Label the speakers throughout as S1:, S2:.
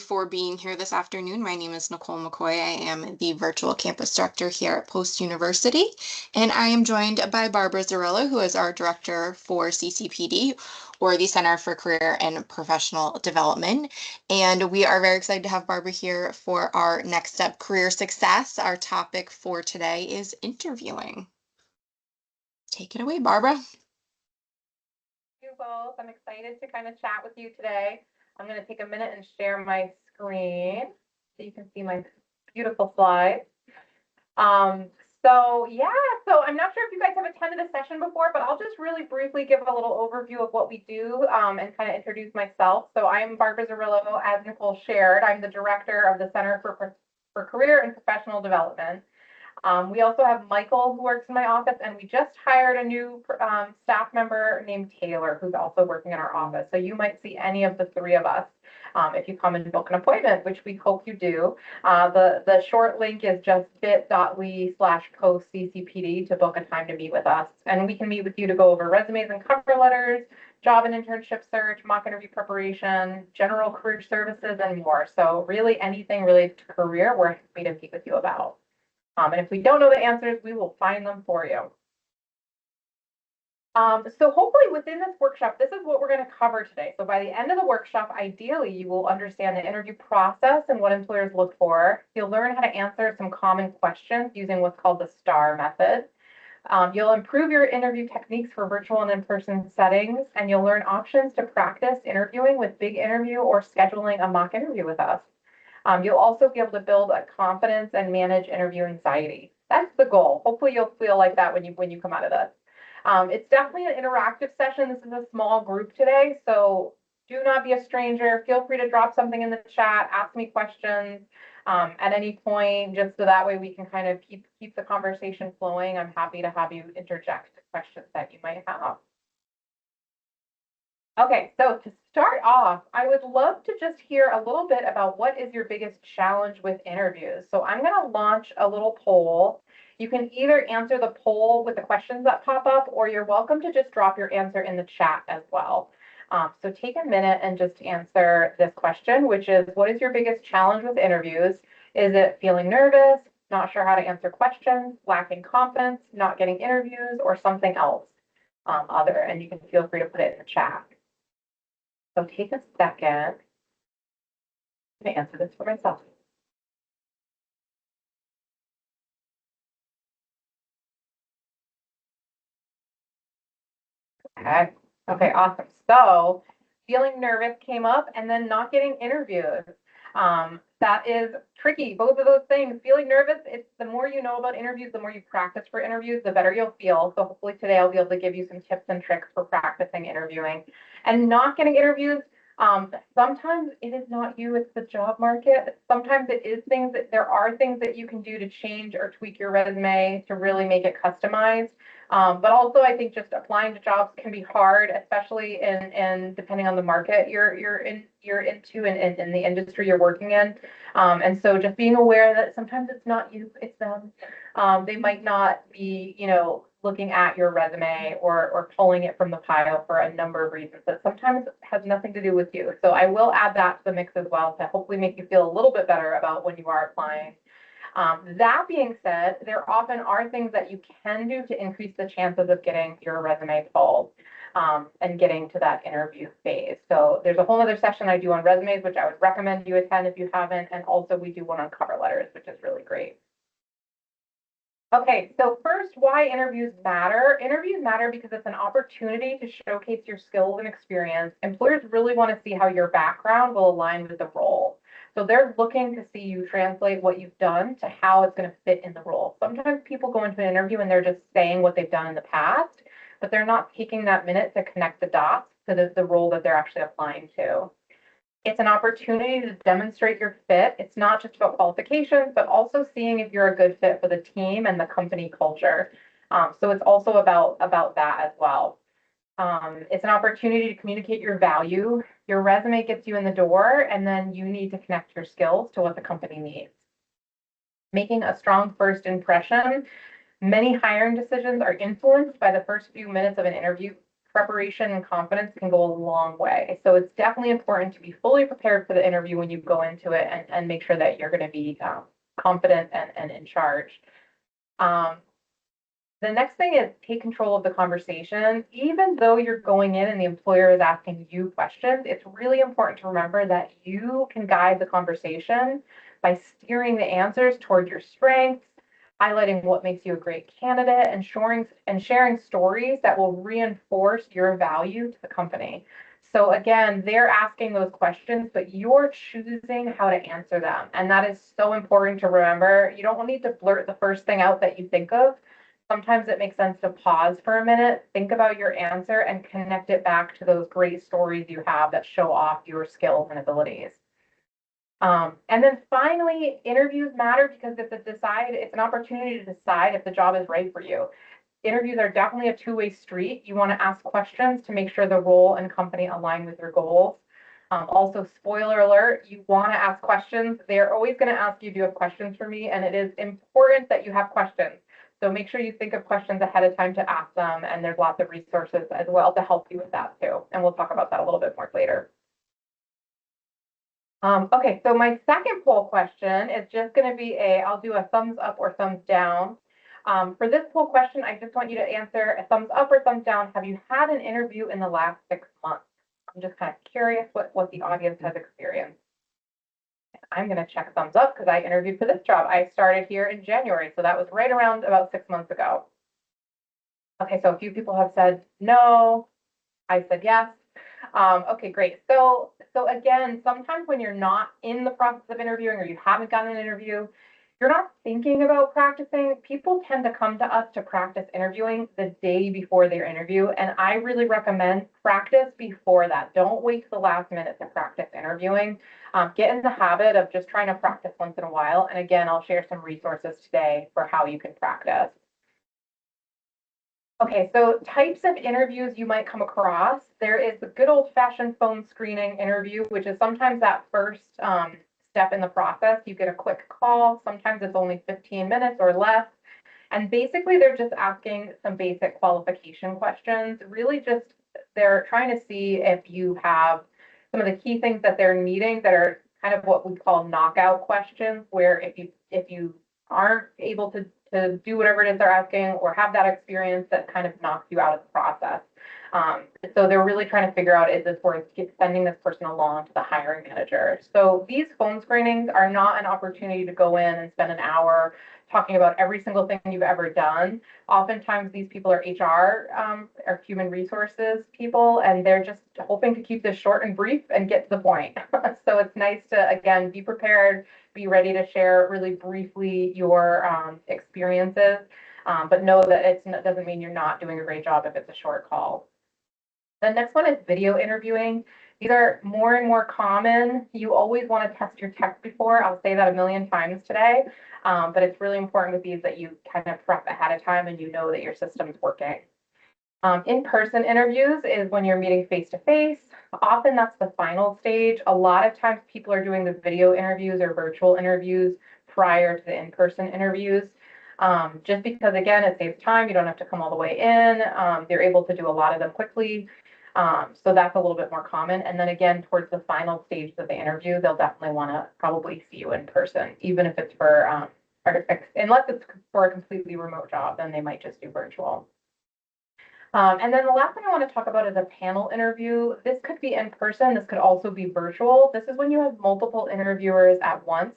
S1: for being here this afternoon. My name is Nicole McCoy. I am the Virtual Campus Director here at Post University, and I am joined by Barbara Zerillo, who is our Director for CCPD, or the Center for Career and Professional Development. And we are very excited to have Barbara here for our Next Step Career Success. Our topic for today is interviewing. Take it away, Barbara.
S2: You both. I'm excited to kind of chat with you today. I'm going to take a minute and share my screen so you can see my beautiful slides. So I'm not sure if you guys have attended a session before, but I'll just really briefly give a little overview of what we do and kind of introduce myself. So I'm Barbara Zerillo, as Nicole shared. I'm the Director of the Center for Career and Professional Development. We also have Michael, who works in my office, and we just hired a new staff member named Taylor, who's also working in our office. So you might see any of the three of us if you come and book an appointment, which we hope you do. The short link is just bit.ly/postccpd to book a time to meet with us. And we can meet with you to go over resumes and cover letters, job and internship search, mock interview preparation, general career services, and more. So really anything related to career, we're happy to meet with you about. And if we don't know the answers, we will find them for you. So hopefully within this workshop, this is what we're going to cover today. So by the end of the workshop, ideally, you will understand the interview process and what employers look for. You'll learn how to answer some common questions using what's called the STAR method. You'll improve your interview techniques for virtual and in-person settings, and you'll learn options to practice interviewing with Big Interview or scheduling a mock interview with us. You'll also be able to build a confidence and manage interview anxiety. That's the goal. Hopefully you'll feel like that when you come out of this. It's definitely an interactive session. This is a small group today, so do not be a stranger. Feel free to drop something in the chat, ask me questions at any point, just so that way we can kind of keep the conversation flowing. I'm happy to have you interject questions that you might have. Okay, so to start off, I would love to just hear a little bit about what is your biggest challenge with interviews. So I'm going to launch a little poll. You can either answer the poll with the questions that pop up, or you're welcome to just drop your answer in the chat as well. So take a minute and just answer this question, which is, what is your biggest challenge with interviews? Is it feeling nervous, not sure how to answer questions, lacking confidence, not getting interviews, or something else other? And you can feel free to put it in the chat. So take a second to answer this for myself. Okay, awesome. So feeling nervous came up, and then not getting interviews. That is tricky. Both of those things. Feeling nervous, it's the more you know about interviews, the more you practice for interviews, the better you'll feel. So hopefully today I'll be able to give you some tips and tricks for practicing interviewing. And not getting interviews, sometimes it is not you, it's the job market. Sometimes it is there are things that you can do to change or tweak your resume to really make it customized. But also I think just applying to jobs can be hard, especially in depending on the market you're into and in the industry you're working in. And so just being aware that sometimes it's not you, it's them. They might not be, looking at your resume or pulling it from the pile for a number of reasons that sometimes has nothing to do with you. So I will add that to the mix as well to hopefully make you feel a little bit better about when you are applying. That being said, there often are things that you can do to increase the chances of getting your resume pulled and getting to that interview phase. So there's a whole other session I do on resumes, which I would recommend you attend if you haven't. And also we do one on cover letters, which is really great. Okay, so first, why interviews matter. Interviews matter because it's an opportunity to showcase your skills and experience. Employers really want to see how your background will align with the role. So they're looking to see you translate what you've done to how it's going to fit in the role. Sometimes people go into an interview and they're just saying what they've done in the past, but they're not taking that minute to connect the dots to the role that they're actually applying to. It's an opportunity to demonstrate your fit. It's not just about qualifications, but also seeing if you're a good fit for the team and the company culture. So it's also about that as well. It's an opportunity to communicate your value. Your resume gets you in the door, and then you need to connect your skills to what the company needs. Making a strong first impression. Many hiring decisions are influenced by the first few minutes of an interview preparation and confidence can go a long way. So it's definitely important to be fully prepared for the interview when you go into it, and make sure that you're going to be confident and in charge. Um, the next thing is take control of the conversation. Even though you're going in and the employer is asking you questions, it's really important to remember that you can guide the conversation by steering the answers toward your strengths, highlighting what makes you a great candidate, and sharing stories that will reinforce your value to the company. So again, they're asking those questions, but you're choosing how to answer them. And that is so important to remember. You don't need to blurt the first thing out that you think of. Sometimes it makes sense to pause for a minute, think about your answer, and connect it back to those great stories you have that show off your skills and abilities. And then finally, interviews matter because it's an opportunity to decide if the job is right for you. Interviews are definitely a two-way street. You want to ask questions to make sure the role and company align with your goals. Also, spoiler alert, you want to ask questions. They're always going to ask you, do you have questions for me? And it is important that you have questions. So make sure you think of questions ahead of time to ask them. And there's lots of resources as well to help you with that too. And we'll talk about that a little bit more later. Okay, so my second poll question is just going to be I'll do a thumbs up or thumbs down. For this poll question, I just want you to answer a thumbs up or thumbs down. Have you had an interview in the last 6 months? I'm just kind of curious what the audience has experienced. I'm going to check thumbs up because I interviewed for this job. I started here in January, so that was right around about 6 months ago. Okay, so a few people have said no. I said yes. Okay, great. So again, sometimes when you're not in the process of interviewing or you haven't gotten an interview, you're not thinking about practicing. People tend to come to us to practice interviewing the day before their interview, and I really recommend practice before that. Don't wait to the last minute to practice interviewing. Get in the habit of just trying to practice once in a while. And again, I'll share some resources today for how you can practice. Okay, so types of interviews you might come across. There is the good old-fashioned phone screening interview, which is sometimes that first step in the process. You get a quick call. Sometimes it's only 15 minutes or less. And basically, they're just asking some basic qualification questions. Really just, they're trying to see if you have some of the key things that they're needing that are kind of what we call knockout questions, where if you aren't able to do whatever it is they're asking or have that experience, that kind of knocks you out of the process. So they're really trying to figure out, is this worth sending this person along to the hiring manager? So these phone screenings are not an opportunity to go in and spend an hour talking about every single thing you've ever done. Oftentimes these people are HR or human resources people, and they're just hoping to keep this short and brief and get to the point. So it's nice to, again, be prepared, be ready to share really briefly your experiences, but know that it doesn't mean you're not doing a great job if it's a short call. The next one is video interviewing. These are more and more common. You always want to test your tech before. I'll say that a million times today, but it's really important with these that you kind of prep ahead of time and you know that your system's working. In-person interviews is when you're meeting face-to-face. Often that's the final stage. A lot of times people are doing the video interviews or virtual interviews prior to the in-person interviews. Just because, again, it saves time. You don't have to come all the way in. They're able to do a lot of them quickly. So that's a little bit more common. And then again, towards the final stage of the interview, they'll definitely want to probably see you in person, even if it's for, unless it's for a completely remote job, then they might just do virtual. And then the last thing I want to talk about is a panel interview. This could be in person. This could also be virtual. This is when you have multiple interviewers at once.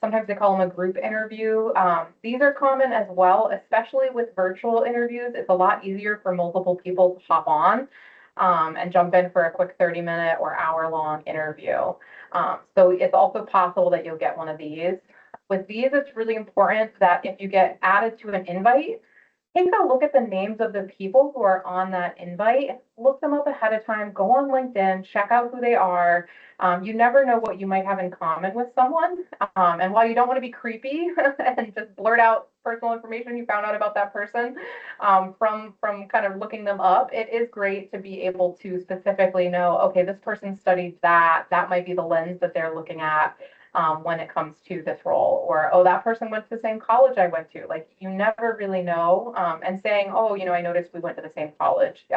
S2: Sometimes they call them a group interview. These are common as well, especially with virtual interviews. It's a lot easier for multiple people to hop on and jump in for a quick 30-minute or hour-long interview. So it's also possible that you'll get one of these. With these, it's really important that if you get added to an invite, take a look at the names of the people who are on that invite, look them up ahead of time, go on LinkedIn, check out who they are. You never know what you might have in common with someone. And while you don't want to be creepy and just blurt out personal information you found out about that person from kind of looking them up, it is great to be able to specifically know, okay, this person studied that. That might be the lens that they're looking at. When it comes to this role, or, oh, that person went to the same college I went to. Like, you never really know. And saying, oh, I noticed we went to the same college.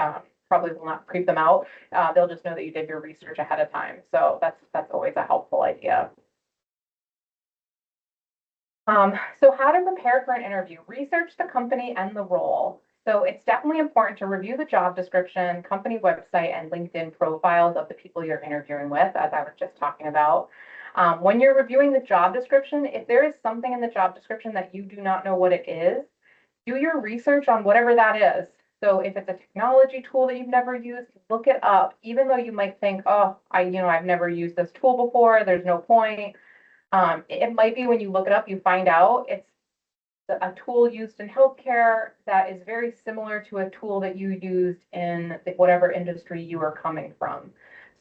S2: probably will not creep them out. They'll just know that you did your research ahead of time. So that's always a helpful idea. So how to prepare for an interview, research the company and the role. So it's definitely important to review the job description, company website, and LinkedIn profiles of the people you're interviewing with, as I was just talking about. When you're reviewing the job description, if there is something in the job description that you do not know what it is, do your research on whatever that is. So if it's a technology tool that you've never used, look it up, even though you might think, oh, I've never used this tool before, there's no point. It might be when you look it up, you find out it's a tool used in healthcare that is very similar to a tool that you used in whatever industry you are coming from.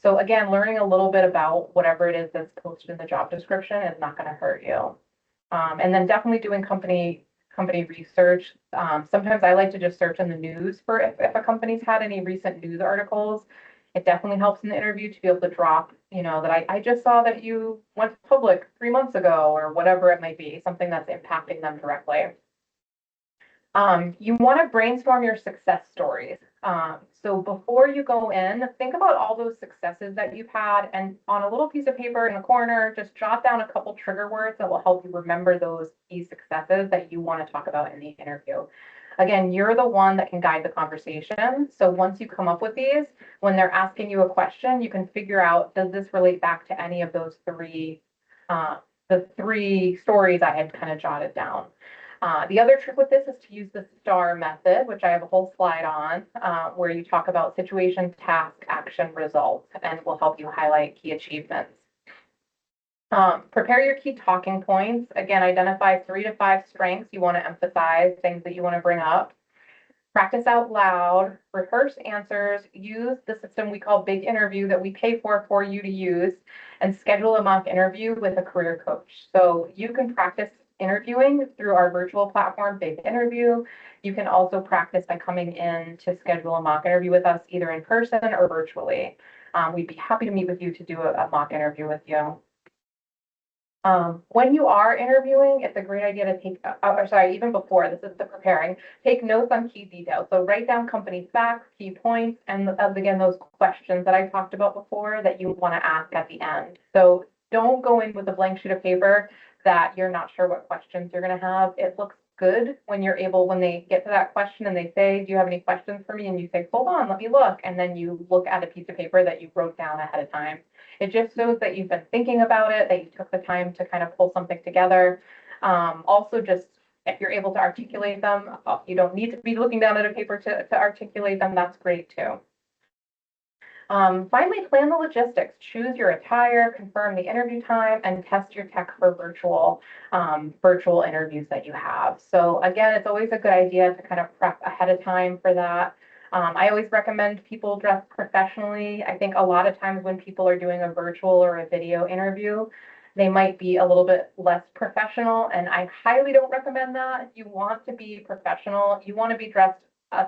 S2: So again, learning a little bit about whatever it is that's posted in the job description is not going to hurt you. And then definitely doing company research. Sometimes I like to just search in the news for if a company's had any recent news articles. It definitely helps in the interview to be able to drop, that I just saw that you went public 3 months ago or whatever it might be, something that's impacting them directly. You want to brainstorm your success stories. So before you go in, think about all those successes that you've had, and on a little piece of paper in the corner, just jot down a couple trigger words that will help you remember those key successes that you want to talk about in the interview. Again, you're the one that can guide the conversation. So once you come up with these, when they're asking you a question, you can figure out, does this relate back to any of those the three stories I had kind of jotted down. The other trick with this is to use the STAR method, which I have a whole slide on, where you talk about situation, task, action, results, and will help you highlight key achievements. Prepare your key talking points. Again, identify 3 to 5 strengths you want to emphasize, things that you want to bring up. Practice out loud, rehearse answers, use the system we call Big Interview that we pay for you to use, and schedule a mock interview with a career coach. So you can practice interviewing through our virtual platform, Big Interview. You can also practice by coming in to schedule a mock interview with us, either in person or virtually. We'd be happy to meet with you to do a mock interview with you. When you are interviewing, it's a great idea to take, even before, this is the preparing, take notes on key details. So write down company facts, key points, and again, those questions that I talked about before that you want to ask at the end. So don't go in with a blank sheet of paper that you're not sure what questions you're going to have. It looks good when they get to that question and they say, do you have any questions for me? And you say, hold on, let me look. And then you look at a piece of paper that you wrote down ahead of time. It just shows that you've been thinking about it, that you took the time to kind of pull something together. Also, just if you're able to articulate them, you don't need to be looking down at a paper to articulate them. That's great too. Finally, plan the logistics. Choose your attire, confirm the interview time, and test your tech for virtual interviews that you have. So again, it's always a good idea to kind of prep ahead of time for that. I always recommend people dress professionally. I think a lot of times when people are doing a virtual or a video interview, they might be a little bit less professional, and I highly don't recommend that. You want to be professional. You want to be dressed a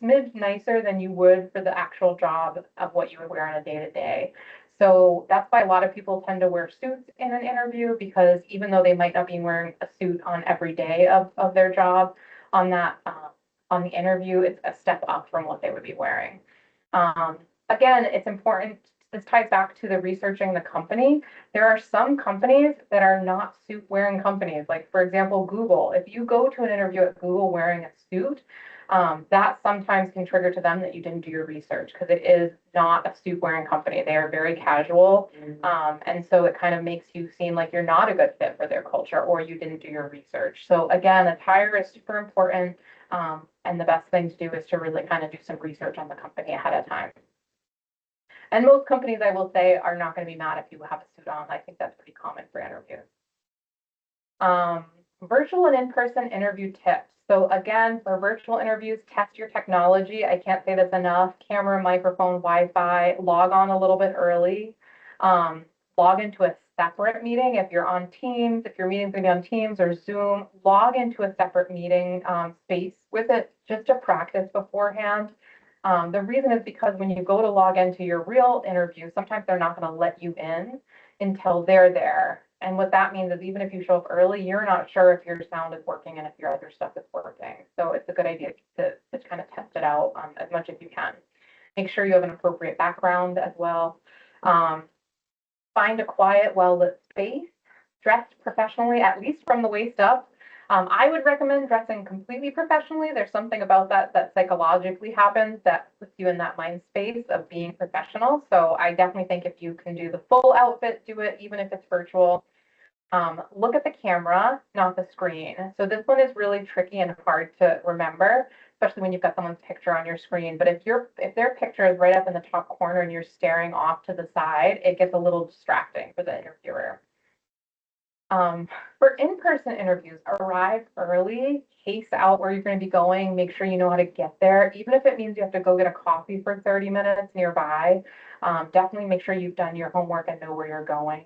S2: smidge nicer than you would for the actual job of what you would wear on a day-to-day. So that's why a lot of people tend to wear suits in an interview, because even though they might not be wearing a suit on every day of their job, on the interview, it's a step up from what they would be wearing. Again, it's important. This ties back to the researching the company. There are some companies that are not suit wearing companies. Like, for example, Google. If you go to an interview at Google wearing a suit, that sometimes can trigger to them that you didn't do your research, because it is not a suit wearing company. They are very casual. And so it kind of makes you seem like you're not a good fit for their culture, or you didn't do your research. So again, attire is super important. And the best thing to do is to really kind of do some research on the company ahead of time. And most companies, I will say, are not going to be mad if you have a suit on. I think that's pretty common for interviews. Virtual and in-person interview tips. So again, for virtual interviews, test your technology. I can't say this enough. Camera, microphone, Wi-Fi. Log on a little bit early. Log into a separate meeting. If you're on Teams, if your meeting's going to be on Teams or Zoom, log into a separate meeting space with it just to practice beforehand. The reason is because when you go to log into your real interview, sometimes they're not going to let you in until they're there. And what that means is even if you show up early, you're not sure if your sound is working and if your other stuff is working. So it's a good idea to kind of test it out as much as you can. Make sure you have an appropriate background as well. Find a quiet, well-lit space. Dress professionally, at least from the waist up. I would recommend dressing completely professionally. There's something about that that psychologically happens that puts you in that mind space of being professional. So I definitely think if you can do the full outfit, do it, even if it's virtual. Look at the camera, not the screen. So this one is really tricky and hard to remember, especially when you've got someone's picture on your screen. But if their picture is right up in the top corner and you're staring off to the side, it gets a little distracting for the interviewer. For in-person interviews, arrive early, pace out where you're going to be going, make sure you know how to get there, even if it means you have to go get a coffee for 30 minutes nearby. Definitely make sure you've done your homework and know where you're going.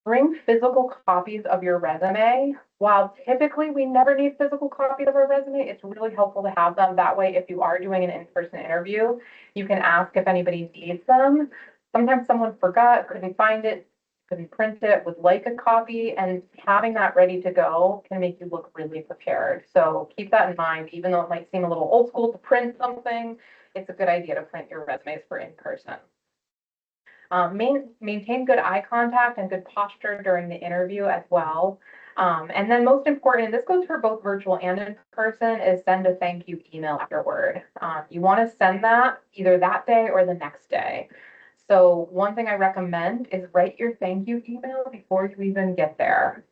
S2: Bring physical copies of your resume. While typically we never need physical copies of our resume, it's really helpful to have them. That way, if you are doing an in-person interview, you can ask if anybody needs them. Sometimes someone forgot, couldn't find it, couldn't print it, would like a copy, and having that ready to go can make you look really prepared. So keep that in mind, even though it might seem a little old school to print something, it's a good idea to print your resumes for in-person. Maintain good eye contact and good posture during the interview as well. And then most important, and this goes for both virtual and in person, is send a thank you email afterward. You want to send that either that day or the next day. So one thing I recommend is write your thank you email before you even get there.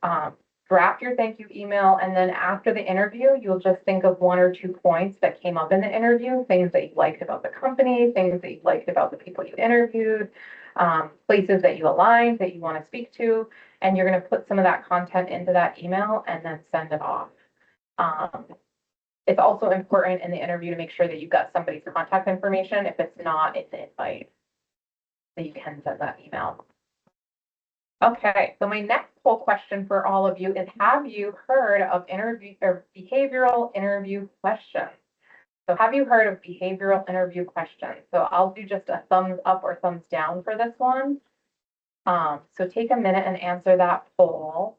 S2: Draft your thank you email, and then after the interview, you'll just think of 1 or 2 points that came up in the interview, things that you liked about the company, things that you liked about the people you interviewed, places that you aligned that you want to speak to, and you're going to put some of that content into that email and then send it off. It's also important in the interview to make sure that you've got somebody's contact information. If it's not, it's an invite, that you can send that email. Okay, so my next poll question for all of you is, have you heard of interview or behavioral interview questions? So have you heard of behavioral interview questions? So I'll do just a thumbs up or thumbs down for this one. So take a minute and answer that poll.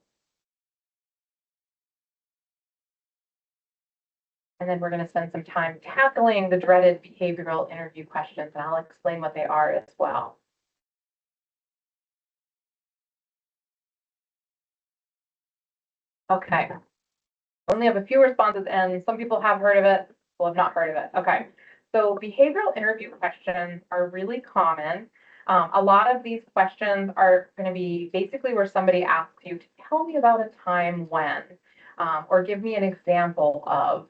S2: And then we're going to spend some time tackling the dreaded behavioral interview questions, and I'll explain what they are as well. Okay. Only have a few responses, and some people have heard of it, people have not heard of it. Okay. So behavioral interview questions are really common. A lot of these questions are going to be basically where somebody asks you to tell me about a time when, or give me an example of.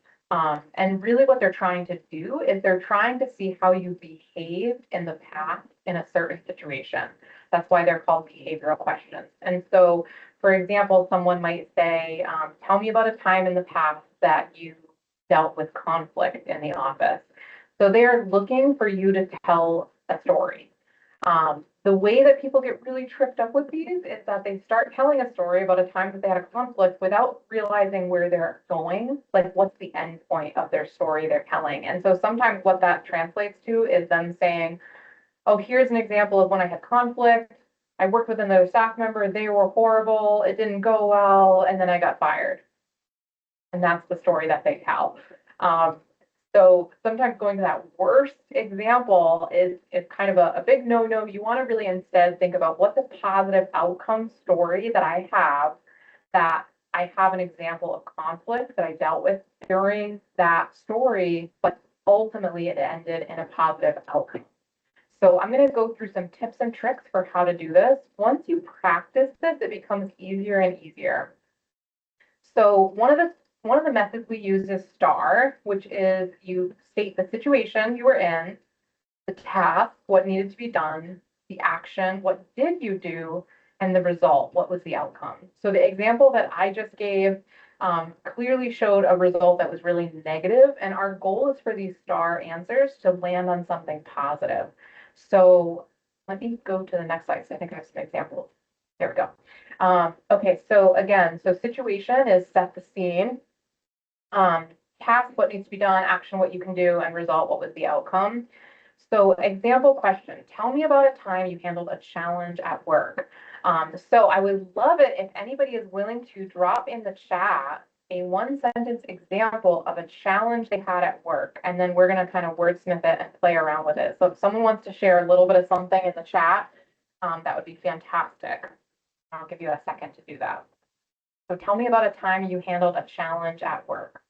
S2: And really what they're trying to do is they're trying to see how you behaved in the past in a certain situation. That's why they're called behavioral questions. And so, for example, someone might say, tell me about a time in the past that you dealt with conflict in the office. So they're looking for you to tell a story. The way that people get really tripped up with these is that they start telling a story about a time that they had a conflict without realizing where they're going, like what's the end point of their story they're telling. And so sometimes what that translates to is them saying, oh, here's an example of when I had conflict. I worked with another staff member, they were horrible, it didn't go well, and then I got fired. And that's the story that they tell. So sometimes going to that worst example is kind of a big no-no. You want to really instead think about what's a positive outcome story that I have an example of conflict that I dealt with during that story, but ultimately it ended in a positive outcome. So I'm going to go through some tips and tricks for how to do this. Once you practice this, it becomes easier and easier. So one of the methods we use is STAR, which is you state the situation you were in, the task, what needed to be done, the action, what did you do, and the result, what was the outcome. So the example that I just gave clearly showed a result that was really negative, and our goal is for these STAR answers to land on something positive. So let me go to the next slide. So I think I have some examples. There we go. Okay, so again, so situation is set the scene. Task, what needs to be done, action, what you can do, and result, what was the outcome. So example question, tell me about a time you handled a challenge at work. So I would love it if anybody is willing to drop in the chat a one-sentence example of a challenge they had at work, and then we're going to kind of wordsmith it and play around with it. So if someone wants to share a little bit of something in the chat, that would be fantastic. I'll give you a second to do that. So tell me about a time you handled a challenge at work.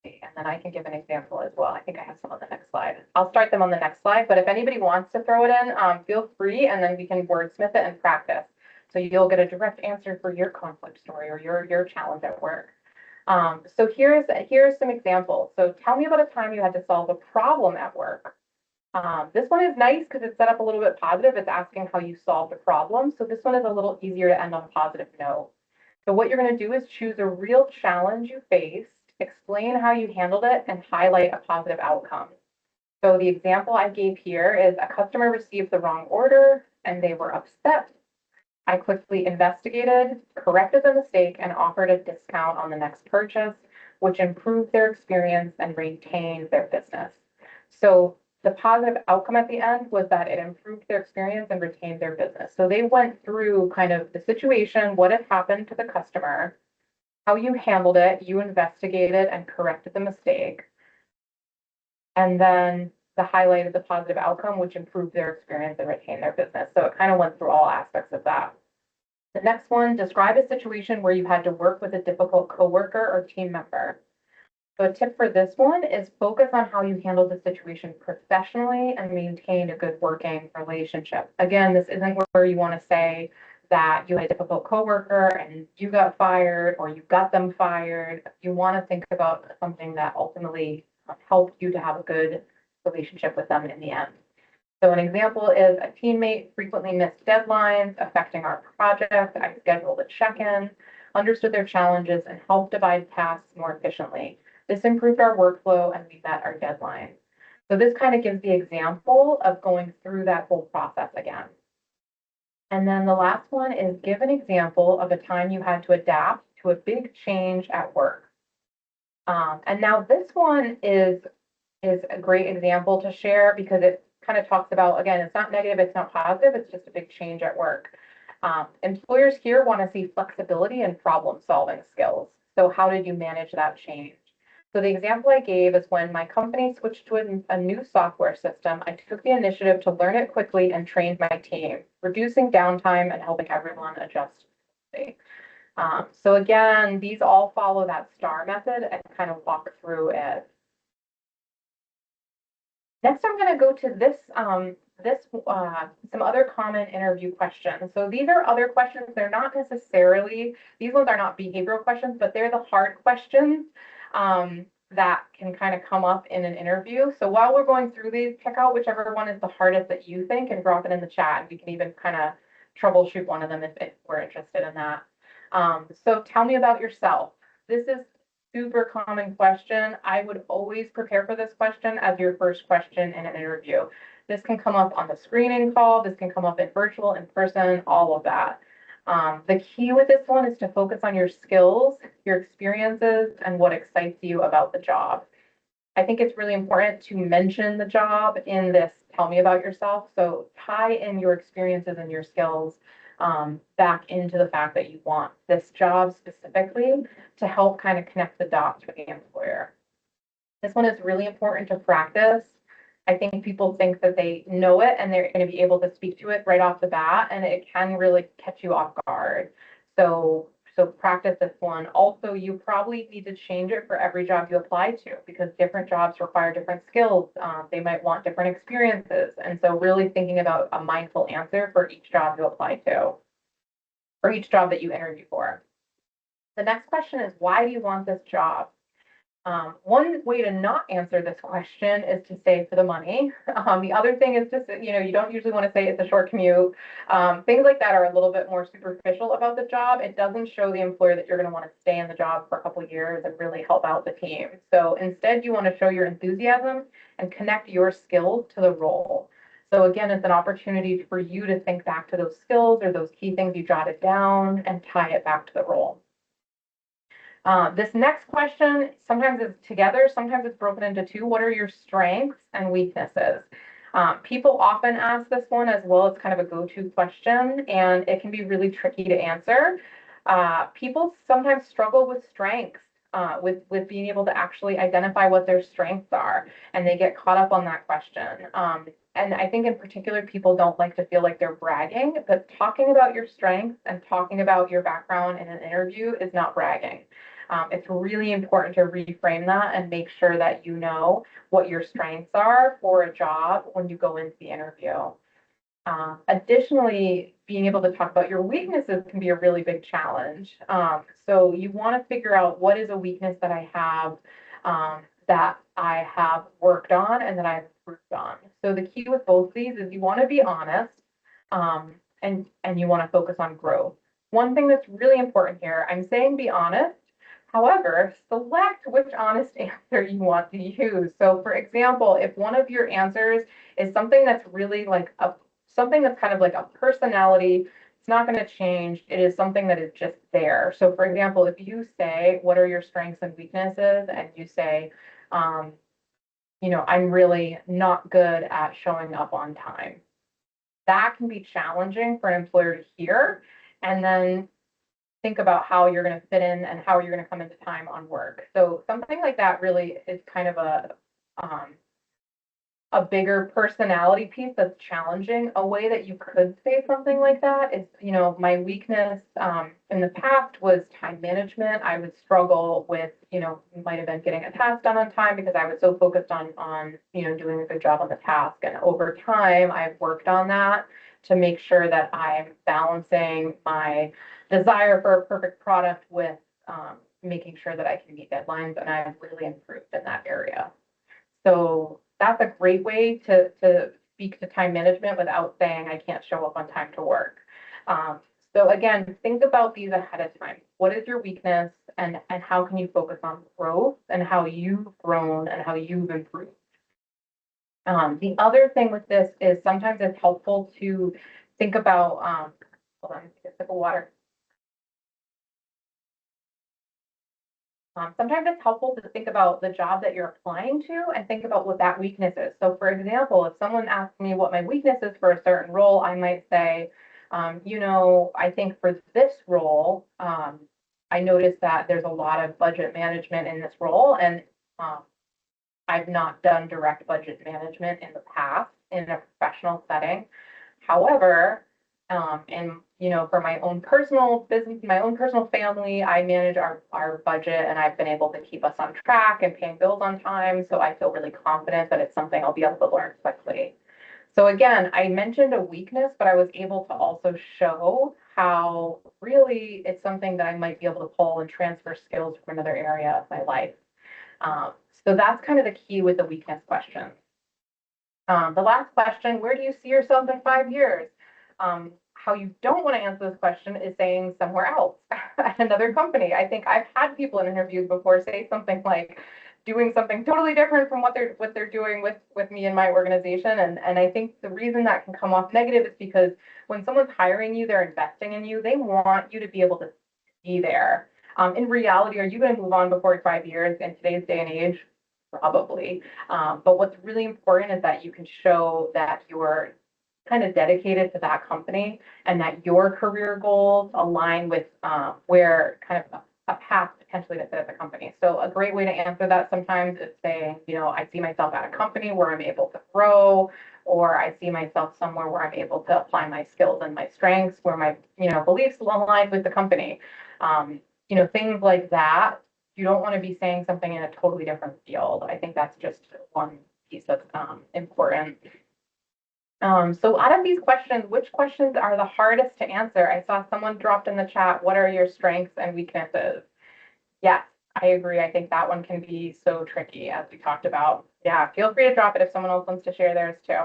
S2: And then I can give an example as well. I think I have some on the next slide. I'll start them on the next slide, but if anybody wants to throw it in, feel free, and then we can wordsmith it and practice. So you'll get a direct answer for your conflict story or your challenge at work. So here's some examples. So tell me about a time you had to solve a problem at work. This one is nice because it's set up a little bit positive. It's asking how you solved the problem. So this one is a little easier to end on a positive note. So what you're going to do is choose a real challenge you faced, explain how you handled it, and highlight a positive outcome. So the example I gave here is a customer received the wrong order and they were upset. I quickly investigated, corrected the mistake, and offered a discount on the next purchase, which improved their experience and retained their business. So the positive outcome at the end was that it improved their experience and retained their business. So they went through kind of the situation, what had happened to the customer, how you handled it, you investigated and corrected the mistake, and then the highlight of the positive outcome, which improved their experience and retained their business. So it kind of went through all aspects of that. The next one, describe a situation where you had to work with a difficult coworker or team member. So a tip for this one is focus on how you handled the situation professionally and maintain a good working relationship. Again, this isn't where you want to say that you had a difficult coworker and you got fired or you got them fired. You want to think about something that ultimately helped you to have a good relationship with them in the end. So an example is a teammate frequently missed deadlines affecting our project. I scheduled a check-in, understood their challenges, and helped divide tasks more efficiently. This improved our workflow and we met our deadline. So this kind of gives the example of going through that whole process again. And then the last one is give an example of a time you had to adapt to a big change at work. And now this one is a great example to share because it kind of talks about, again, it's not negative, it's not positive, it's just a big change at work. Employers here want to see flexibility and problem-solving skills. So how did you manage that change? So the example I gave is when my company switched to a new software system, I took the initiative to learn it quickly and trained my team, reducing downtime and helping everyone adjust. So again, these all follow that STAR method and kind of walk through it. Next, I'm going to go to this, some other common interview questions. So these are other questions. They're not necessarily, these ones are not behavioral questions, but they're the hard questions that can kind of come up in an interview. So while we're going through these, pick out whichever one is the hardest that you think and drop it in the chat. And we can even kind of troubleshoot one of them if we're interested in that. So tell me about yourself. This is super common question. I would always prepare for this question as your first question in an interview. This can come up on the screening call. This can come up in virtual, in person, all of that. The key with this one is to focus on your skills, your experiences, and what excites you about the job. I think it's really important to mention the job in this tell me about yourself. So tie in your experiences and your skills back into the fact that you want this job specifically to help kind of connect the dots for the employer. This one is really important to practice. I think people think that they know it and they're going to be able to speak to it right off the bat, and it can really catch you off guard. So practice this one. Also, you probably need to change it for every job you apply to because different jobs require different skills. They might want different experiences. And so really thinking about a mindful answer for each job you apply to, or each job that you interview for. The next question is, why do you want this job? One way to not answer this question is to say for the money. The other thing is just, you don't usually want to say it's a short commute. Things like that are a little bit more superficial about the job. It doesn't show the employer that you're going to want to stay in the job for a couple of years and really help out the team. So instead, you want to show your enthusiasm and connect your skills to the role. So again, it's an opportunity for you to think back to those skills or those key things you jotted down and tie it back to the role. This next question, sometimes it's together, sometimes it's broken into two. What are your strengths and weaknesses? People often ask this one as well. It's kind of a go-to question, and it can be really tricky to answer. People sometimes struggle with strengths, with being able to actually identify what their strengths are, and they get caught up on that question. And I think in particular, people don't like to feel like they're bragging, but talking about your strengths and talking about your background in an interview is not bragging. It's really important to reframe that and make sure that you know what your strengths are for a job when you go into the interview. Additionally, being able to talk about your weaknesses can be a really big challenge. So you want to figure out what is a weakness that I have worked on and that I've improved on. So the key with both of these is you want to be honest, and you want to focus on growth. One thing that's really important here, I'm saying be honest. However, select which honest answer you want to use. So for example, if one of your answers is something that's really like something that's kind of like a personality, it's not going to change. It is something that is just there. So for example, if you say, what are your strengths and weaknesses? And you say, um, I'm really not good at showing up on time. That can be challenging for an employer to hear. And then think about how you're going to fit in and how you're going to come into time on work. So something like that really is kind of um, a bigger personality piece that's challenging. A way that you could say something like that is, my weakness in the past was time management. I would struggle with, might have been getting a task done on time because I was so focused on, doing a good job on the task. And over time, I've worked on that to make sure that I'm balancing my desire for a perfect product with making sure that I can meet deadlines. And I've really improved in that area. So that's a great way to speak to time management without saying I can't show up on time to work. So again, think about these ahead of time. What is your weakness and how can you focus on growth and how you've grown and how you've improved? The other thing with this is sometimes it's helpful to think about, hold on, take a sip of water. Sometimes it's helpful to think about the job that you're applying to and think about what that weakness is. So for example, if someone asks me what my weakness is for a certain role, I might say, I think for this role, I noticed that there's a lot of budget management in this role, and I've not done direct budget management in the past in a professional setting. However, and for my own personal business, my own personal family, I manage our budget and I've been able to keep us on track and paying bills on time. So I feel really confident that it's something I'll be able to learn quickly. So again, I mentioned a weakness, but I was able to also show how really it's something that I might be able to pull and transfer skills from another area of my life. So that's kind of the key with the weakness question. The last question, where do you see yourself in 5 years? How you don't want to answer this question is saying somewhere else at another company. I think I've had people in interviews before say something like doing something totally different from what they're doing with me and my organization. And I think the reason that can come off negative is because when someone's hiring you, they're investing in you. They want you to be able to be there. In reality, are you going to move on before 5 years in today's day and age? Probably. But what's really important is that you can show that you're kind of dedicated to that company and that your career goals align with where kind of a path potentially to fit at the company. So a great way to answer that sometimes is saying, I see myself at a company where I'm able to grow, or I see myself somewhere where I'm able to apply my skills and my strengths, where my, beliefs align with the company. Things like that. You don't want to be saying something in a totally different field. I think that's just one piece that's important. So out of these questions, which questions are the hardest to answer? I saw someone dropped in the chat, what are your strengths and weaknesses? Yes, I agree. I think that one can be so tricky, as we talked about. Yeah, feel free to drop it if someone else wants to share theirs too.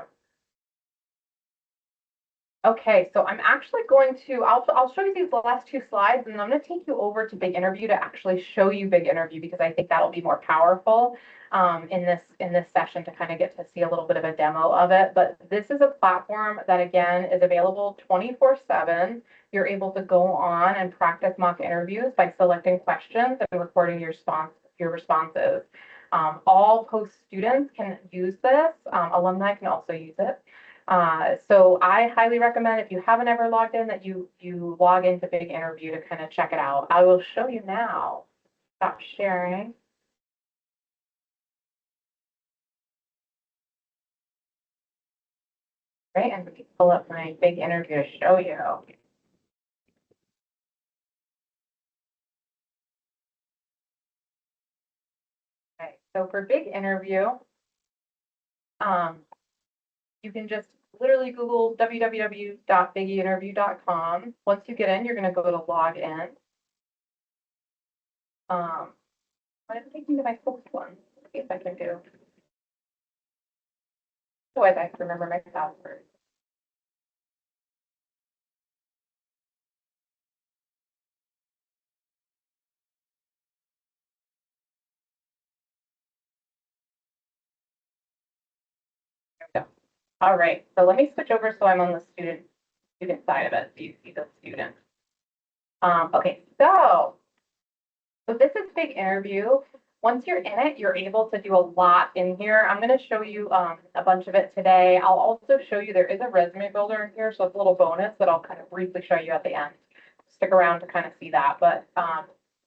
S2: Okay, so I'm actually going to, I'll show you these last two slides, and I'm going to take you over to Big Interview to actually show you Big Interview, because I think that'll be more powerful in this session to kind of get to see a little bit of a demo of it. But this is a platform that, again, is available 24/7. You're able to go on and practice mock interviews by selecting questions and recording your responses. All post students can use this. Alumni can also use it. So I highly recommend, if you haven't ever logged in, that you log into Big Interview to kind of check it out. I will show you now. Stop sharing. Right, and we can pull up my Big Interview to show you. Okay, so for Big Interview, you can just literally Google www.bigginterview.com. Once you get in, you're going to go to log in. I'm thinking of my post one. Let's see if I can do. Otherwise, I have to remember my password. There we go. All right, so let me switch over so I'm on the student side of it, so you see the student. Okay, so this is Big Interview. Once you're in it, you're able to do a lot in here. I'm going to show you a bunch of it today. I'll also show you there is a resume builder in here, so it's a little bonus that I'll kind of briefly show you at the end. Stick around to kind of see that. But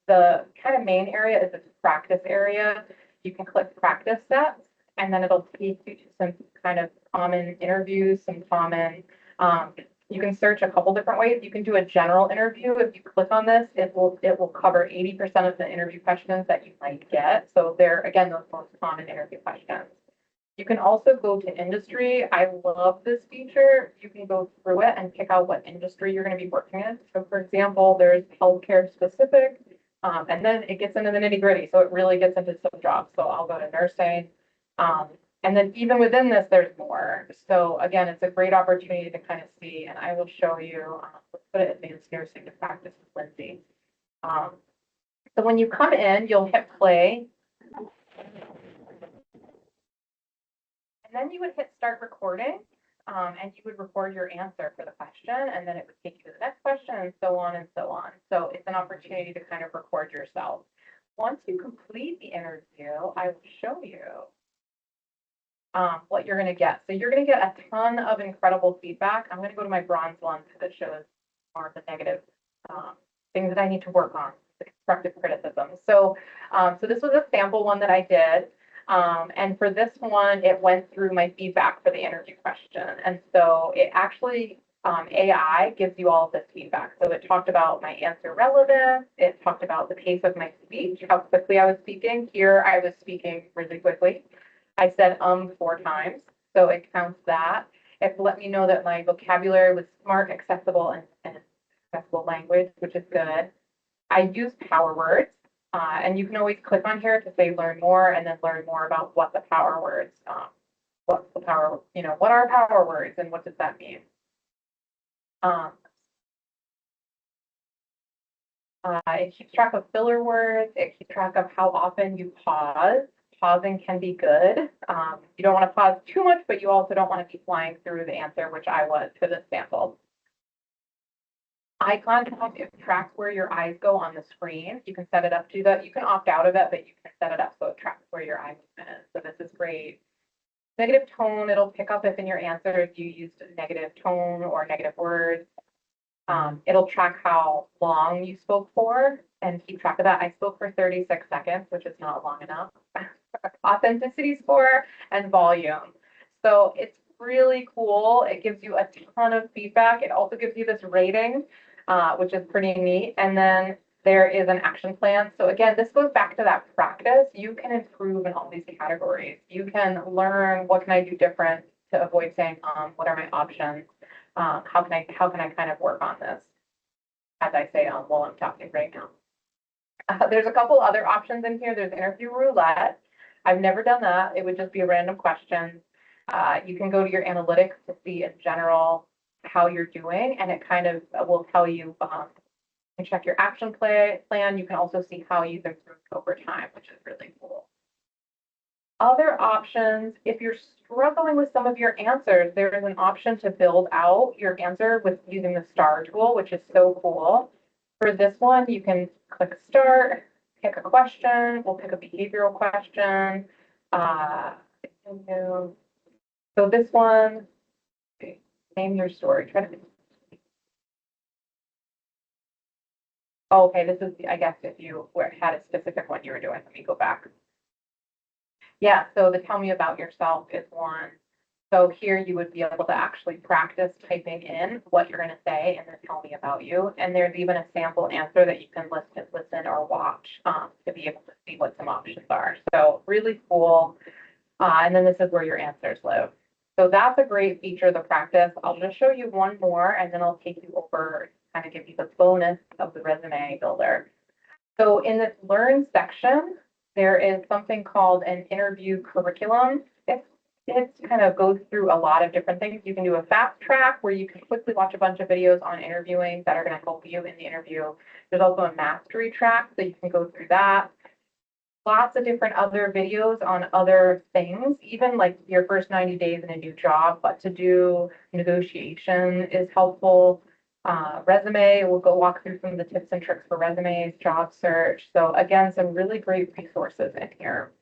S2: the kind of main area is this practice area. You can click practice steps, and then it'll take you to some kind of common interviews, some common you can search a couple different ways. You can do a general interview. If you click on this, it will cover 80% of the interview questions that you might get. So they're, again, those most common interview questions. You can also go to industry. I love this feature. You can go through it and pick out what industry you're going to be working in. So for example, there's healthcare specific, and then it gets into the nitty gritty. So it really gets into some jobs. So I'll go to nursing. And then even within this, there's more. So again, it's a great opportunity to kind of see, and I will show you, let's put it advanced nursing to practice with Lindsay. So when you come in, you'll hit play. And then you would hit start recording, and you would record your answer for the question, and then it would take you to the next question, and so on and so on. So it's an opportunity to kind of record yourself. Once you complete the interview, I will show you what you're going to get. So you're going to get a ton of incredible feedback. I'm going to go to my bronze one because it shows more of the negative things that I need to work on, the constructive criticism. So, so this was a sample one that I did. And for this one, it went through my feedback for the interview question. And so it actually, AI gives you all of this feedback. So it talked about my answer relevance. It talked about the pace of my speech, how quickly I was speaking. Here, I was speaking really quickly. I said 4 times, so it counts that. It let me know that my vocabulary was smart, accessible, and accessible language, which is good. I use power words, and you can always click on here to say learn more, and then learn more about what the power words, what's the power, what are power words and what does that mean? It keeps track of filler words. It keeps track of how often you pause. Pausing can be good. You don't want to pause too much, but you also don't want to be flying through the answer, which I was for this sample. Eye contact, it tracks where your eyes go on the screen. You can set it up to that. You can opt out of it, but you can set it up so it tracks where your eye movement is. So this is great. Negative tone, it'll pick up if in your answer you used a negative tone or negative words. It'll track how long you spoke for and keep track of that. I spoke for 36 seconds, which is not long enough. Authenticity score and volume. So it's really cool. It gives you a ton of feedback. It also gives you this rating, which is pretty neat. And then there is an action plan. So again, this goes back to that practice. You can improve in all these categories. You can learn what can I do different to avoid saying, what are my options? How can I kind of work on this? As I say, while I'm talking right now. There's a couple other options in here. There's interview roulette. I've never done that. It would just be a random question. You can go to your analytics to see in general how you're doing, and it kind of will tell you, you can check your action plan. You can also see how you've improved over time, which is really cool. Other options, if you're struggling with some of your answers, there is an option to build out your answer with using the star tool, which is so cool. For this one, you can click start, pick a question. We'll pick a behavioral question. So this one, name your story. Try to. Oh, okay, this is, I guess, if you had a specific one you were doing. Let me go back. Yeah, so the tell me about yourself is one. So here you would be able to actually practice typing in what you're going to say and then tell me about you. And there's even a sample answer that you can listen or watch to be able to see what some options are. So really cool. And then this is where your answers live. So that's a great feature of the practice. I'll just show you one more and then I'll take you over, kind of give you the bonus of the resume builder. So in this learn section, there is something called an interview curriculum. It kind of goes through a lot of different things. You can do a fast track where you can quickly watch a bunch of videos on interviewing that are going to help you in the interview. There's also a mastery track, so you can go through that. Lots of different other videos on other things, even like your first 90 days in a new job, what to do, negotiation is helpful. Resume, we'll go walk through some of the tips and tricks for resumes, job search. So again, some really great resources in here.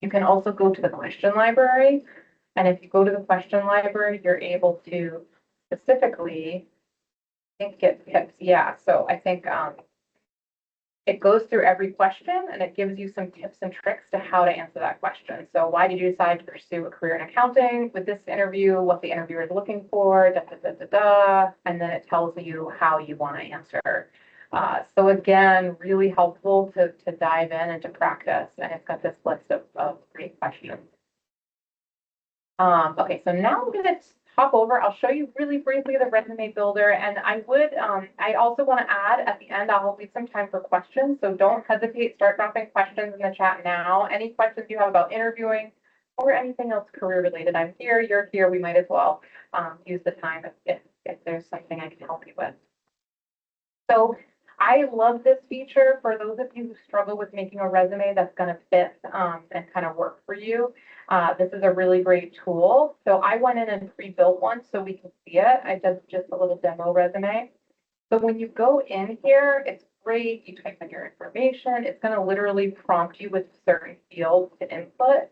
S2: You can also go to the question library. And if you go to the question library, you're able to specifically, I think, get tips. Yeah, so I think it goes through every question and it gives you some tips and tricks to how to answer that question. So why did you decide to pursue a career in accounting? With this interview, what the interviewer is looking for, and then it tells you how you want to answer. So again, really helpful to dive in and to practice. And it's got this list of great questions. Okay, so now I'm going to hop over. I'll show you really briefly the resume builder. And I also want to add at the end, I'll leave some time for questions. So don't hesitate, start dropping questions in the chat now. Any questions you have about interviewing or anything else career related, I'm here, you're here. We might as well use the time if there's something I can help you with. So I love this feature for those of you who struggle with making a resume that's going to fit and kind of work for you. This is a really great tool. So I went in and pre-built one so we can see it. I did just a little demo resume. So when you go in here, it's great. You type in your information. It's going to literally prompt you with certain fields to input.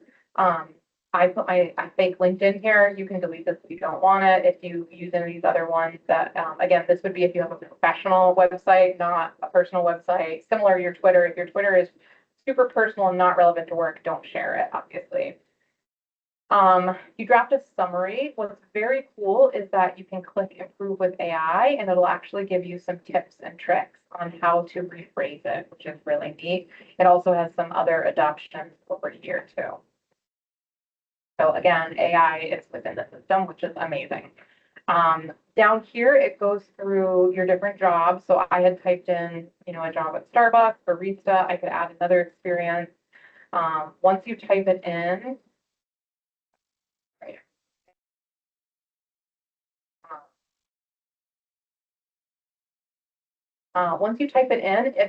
S2: I put my fake LinkedIn here. You can delete this if you don't want it. If you use any of these other ones that, again, this would be if you have a professional website, not a personal website. Similar to your Twitter. If your Twitter is super personal and not relevant to work, don't share it, obviously. You draft a summary. What's very cool is that you can click improve with AI and it'll actually give you some tips and tricks on how to rephrase it, which is really neat. It also has some other adoptions over here too. So again, AI is within the system, which is amazing. Down here, it goes through your different jobs. So I had typed in, a job at Starbucks, barista. I could add another experience. Once you type it in,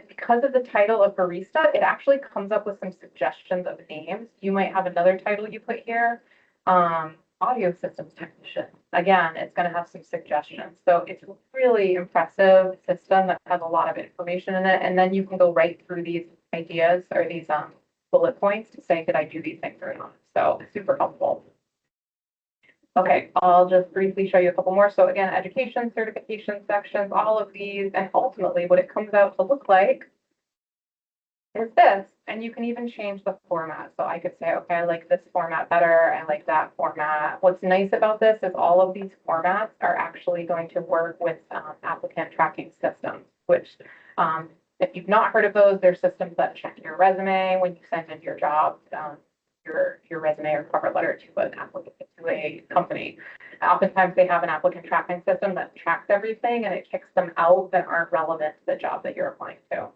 S2: because of the title of barista, it actually comes up with some suggestions of names. You might have another title you put here. Audio systems technician. Again, it's going to have some suggestions. So it's a really impressive system that has a lot of information in it. And then you can go right through these ideas or these bullet points to say, did I do these things or not? So super helpful. Okay, I'll just briefly show you a couple more. So again, education, certification sections, all of these, and ultimately what it comes out to look like is this. And you can even change the format. So I could say, okay, I like this format better. I like that format. What's nice about this is all of these formats are actually going to work with applicant tracking systems, which if you've not heard of those, they're systems that check your resume when you send in your job, your resume or cover letter to an applicant, to a company. Oftentimes they have an applicant tracking system that tracks everything and it kicks them out that aren't relevant to the job that you're applying to.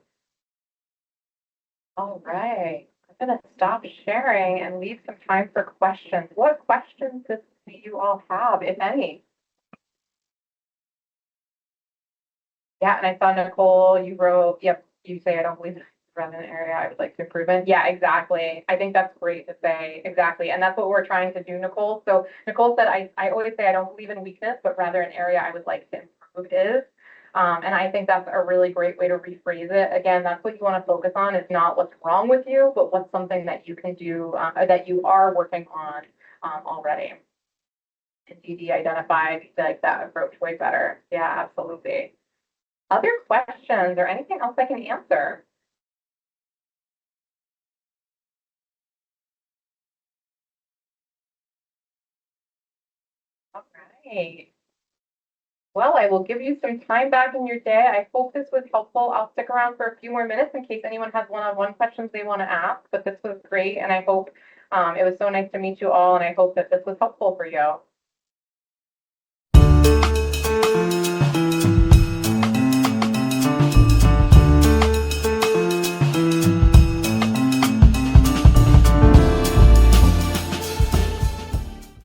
S2: All right, I'm going to stop sharing and leave some time for questions. What questions do you all have, if any? Yeah, and I saw Nicole, you wrote, yep, you say, I don't believe it's an area I would like to improve in. Yeah, exactly. I think that's great to say. Exactly. And that's what we're trying to do, Nicole. So Nicole said, I always say I don't believe in weakness, but rather an area I would like to improve is. And I think that's a really great way to rephrase it. Again, that's what you want to focus on, is not what's wrong with you, but what's something that you can do, that you are working on already. And de-identify like that approach way better. Yeah, absolutely. Other questions or anything else I can answer? All right. Well, I will give you some time back in your day. I hope this was helpful. I'll stick around for a few more minutes in case anyone has one-on-one questions they want to ask, but this was great. And I hope it was so nice to meet you all. And I hope that this was helpful for you.